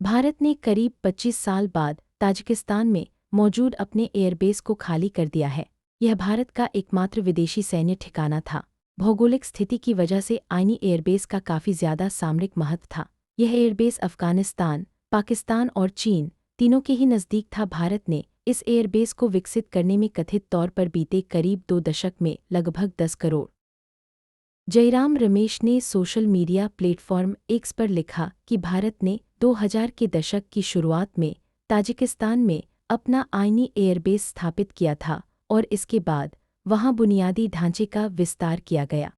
भारत ने करीब 25 साल बाद ताजिकिस्तान में मौजूद अपने एयरबेस को खाली कर दिया है। यह भारत का एकमात्र विदेशी सैन्य ठिकाना था। भौगोलिक स्थिति की वजह से आईनी एयरबेस का काफ़ी ज़्यादा सामरिक महत्व था। यह एयरबेस अफ़गानिस्तान, पाकिस्तान और चीन तीनों के ही नज़दीक था। भारत ने इस एयरबेस को विकसित करने में कथित तौर पर बीते करीब 2 दशक में लगभग 10 करोड़। जयराम रमेश ने सोशल मीडिया प्लेटफॉर्म एक्स पर लिखा कि भारत ने 2000 के दशक की शुरुआत में ताजिकिस्तान में अपना आईनी एयरबेस स्थापित किया था और इसके बाद वहां बुनियादी ढांचे का विस्तार किया गया।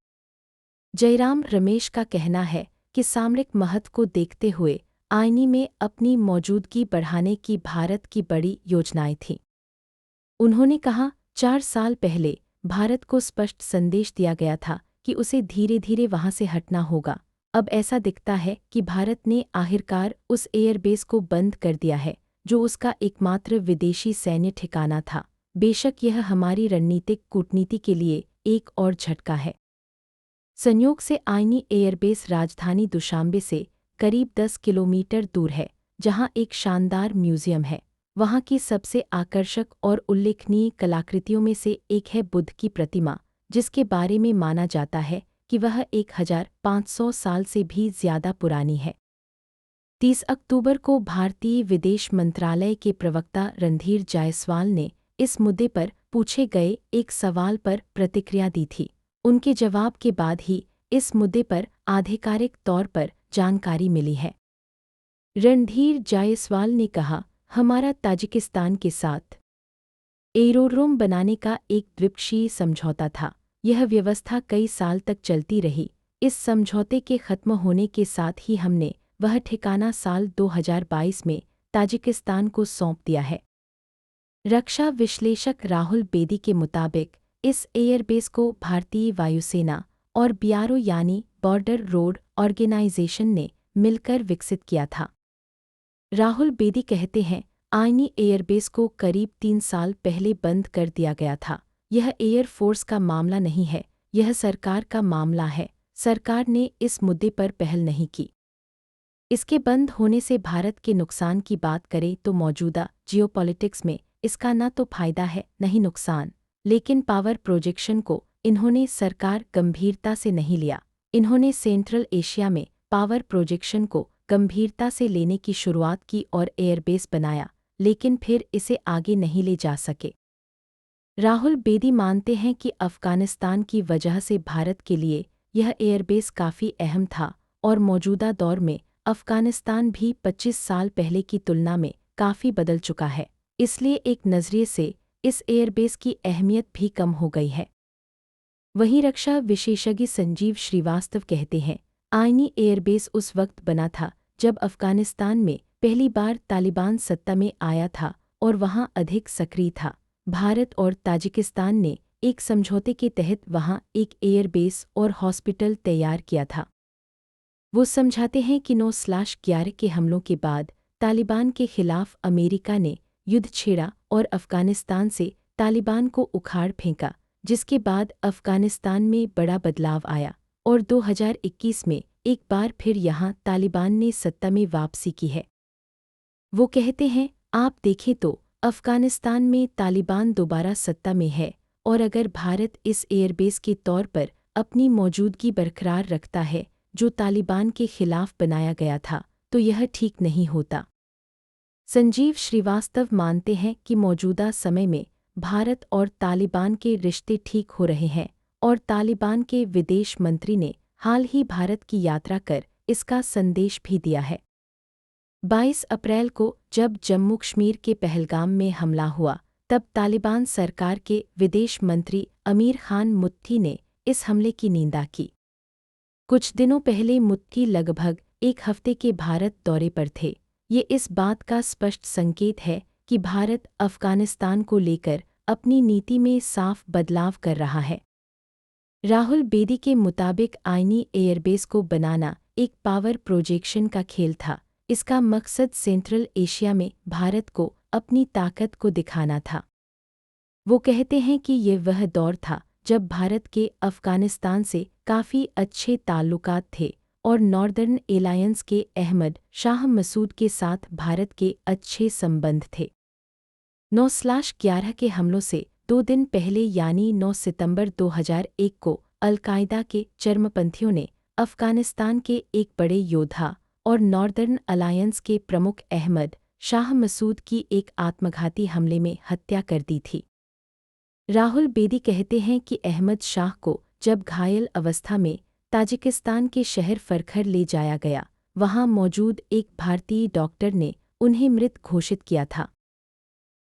जयराम रमेश का कहना है कि सामरिक महत्व को देखते हुए आईनी में अपनी मौजूदगी बढ़ाने की भारत की बड़ी योजनाएं थीं। उन्होंने कहा, 4 साल पहले भारत को स्पष्ट संदेश दिया गया था कि उसे धीरे धीरे वहां से हटना होगा। अब ऐसा दिखता है कि भारत ने आखिरकार उस एयरबेस को बंद कर दिया है जो उसका एकमात्र विदेशी सैन्य ठिकाना था। बेशक यह हमारी रणनीतिक कूटनीति के लिए एक और झटका है। संयोग से आईनी एयरबेस राजधानी दुशांबे से करीब 10 किलोमीटर दूर है, जहां एक शानदार म्यूजियम है। वहां की सबसे आकर्षक और उल्लेखनीय कलाकृतियों में से एक है बुद्ध की प्रतिमा, जिसके बारे में माना जाता है कि वह 1500 साल से भी ज़्यादा पुरानी है। 30 अक्टूबर को भारतीय विदेश मंत्रालय के प्रवक्ता रणधीर जायसवाल ने इस मुद्दे पर पूछे गए एक सवाल पर प्रतिक्रिया दी थी। उनके जवाब के बाद ही इस मुद्दे पर आधिकारिक तौर पर जानकारी मिली है। रणधीर जायसवाल ने कहा, हमारा ताजिकिस्तान के साथ एरोड्रोम बनाने का एक द्विपक्षीय समझौता था। यह व्यवस्था कई साल तक चलती रही। इस समझौते के खत्म होने के साथ ही हमने वह ठिकाना साल 2022 में ताजिकिस्तान को सौंप दिया है। रक्षा विश्लेषक राहुल बेदी के मुताबिक इस एयरबेस को भारतीय वायुसेना और बीआरओ यानी बॉर्डर रोड ऑर्गेनाइजेशन ने मिलकर विकसित किया था। राहुल बेदी कहते हैं, आईनी एयरबेस को करीब 3 साल पहले बंद कर दिया गया था। यह एयरफोर्स का मामला नहीं है, यह सरकार का मामला है। सरकार ने इस मुद्दे पर पहल नहीं की। इसके बंद होने से भारत के नुकसान की बात करें तो मौजूदा जियोपॉलिटिक्स में इसका न तो फायदा है न ही नुकसान। लेकिन पावर प्रोजेक्शन को इन्होंने सरकार गंभीरता से नहीं लिया। इन्होंने सेंट्रल एशिया में पावर प्रोजेक्शन को गंभीरता से लेने की शुरुआत की और एयरबेस बनाया, लेकिन फिर इसे आगे नहीं ले जा सके। राहुल बेदी मानते हैं कि अफ़गानिस्तान की वजह से भारत के लिए यह एयरबेस काफ़ी अहम था और मौजूदा दौर में अफ़गानिस्तान भी 25 साल पहले की तुलना में काफ़ी बदल चुका है। इसलिए एक नज़रिए से इस एयरबेस की अहमियत भी कम हो गई है। वहीं रक्षा विशेषज्ञ संजीव श्रीवास्तव कहते हैं, आईनी एयरबेस उस वक्त बना था जब अफ़गानिस्तान में पहली बार तालिबान सत्ता में आया था और वहां अधिक सक्रिय था। भारत और ताजिकिस्तान ने एक समझौते के तहत वहां एक एयरबेस और हॉस्पिटल तैयार किया था। वो समझाते हैं कि 9/11 के हमलों के बाद तालिबान के खिलाफ अमेरिका ने युद्ध छेड़ा और अफ़गानिस्तान से तालिबान को उखाड़ फेंका, जिसके बाद अफ़गानिस्तान में बड़ा बदलाव आया और 2021 में एक बार फिर यहाँ तालिबान ने सत्ता में वापसी की है। वो कहते हैं, आप देखें तो अफ़गानिस्तान में तालिबान दोबारा सत्ता में है और अगर भारत इस एयरबेस के तौर पर अपनी मौजूदगी बरकरार रखता है जो तालिबान के खिलाफ बनाया गया था, तो यह ठीक नहीं होता। संजीव श्रीवास्तव मानते हैं कि मौजूदा समय में भारत और तालिबान के रिश्ते ठीक हो रहे हैं और तालिबान के विदेश मंत्री ने हाल ही भारत की यात्रा कर इसका संदेश भी दिया है। 22 अप्रैल को जब जम्मू कश्मीर के पहलगाम में हमला हुआ, तब तालिबान सरकार के विदेश मंत्री अमीर खान मुत्ती ने इस हमले की निंदा की। कुछ दिनों पहले मुत्ती लगभग एक हफ्ते के भारत दौरे पर थे। ये इस बात का स्पष्ट संकेत है कि भारत अफ़गानिस्तान को लेकर अपनी नीति में साफ बदलाव कर रहा है। राहुल बेदी के मुताबिक आईनी एयरबेस को बनाना एक पावर प्रोजेक्शन का खेल था। इसका मकसद सेंट्रल एशिया में भारत को अपनी ताकत को दिखाना था। वो कहते हैं कि ये वह दौर था जब भारत के अफ़गानिस्तान से काफ़ी अच्छे ताल्लुकात थे और नॉर्दर्न एलायंस के अहमद शाह मसूद के साथ भारत के अच्छे संबंध थे। 9/11 के हमलों से 2 दिन पहले यानी 9 सितंबर 2001 को अल-कायदा के चरमपंथियों ने अफ़गानिस्तान के एक बड़े योद्धा और नॉर्दर्न अलायंस के प्रमुख अहमद शाह मसूद की एक आत्मघाती हमले में हत्या कर दी थी। राहुल बेदी कहते हैं कि अहमद शाह को जब घायल अवस्था में ताजिकिस्तान के शहर फरखर ले जाया गया, वहां मौजूद एक भारतीय डॉक्टर ने उन्हें मृत घोषित किया था।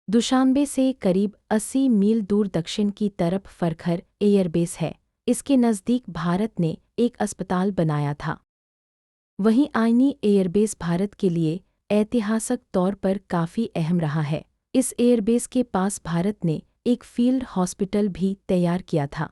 दुशान्बे से करीब 80 मील दूर दक्षिण की तरफ फरखर एयरबेस है। इसके नज़दीक भारत ने एक अस्पताल बनाया था। वहीं आईनी एयरबेस भारत के लिए ऐतिहासिक तौर पर काफ़ी अहम रहा है। इस एयरबेस के पास भारत ने एक फील्ड हॉस्पिटल भी तैयार किया था।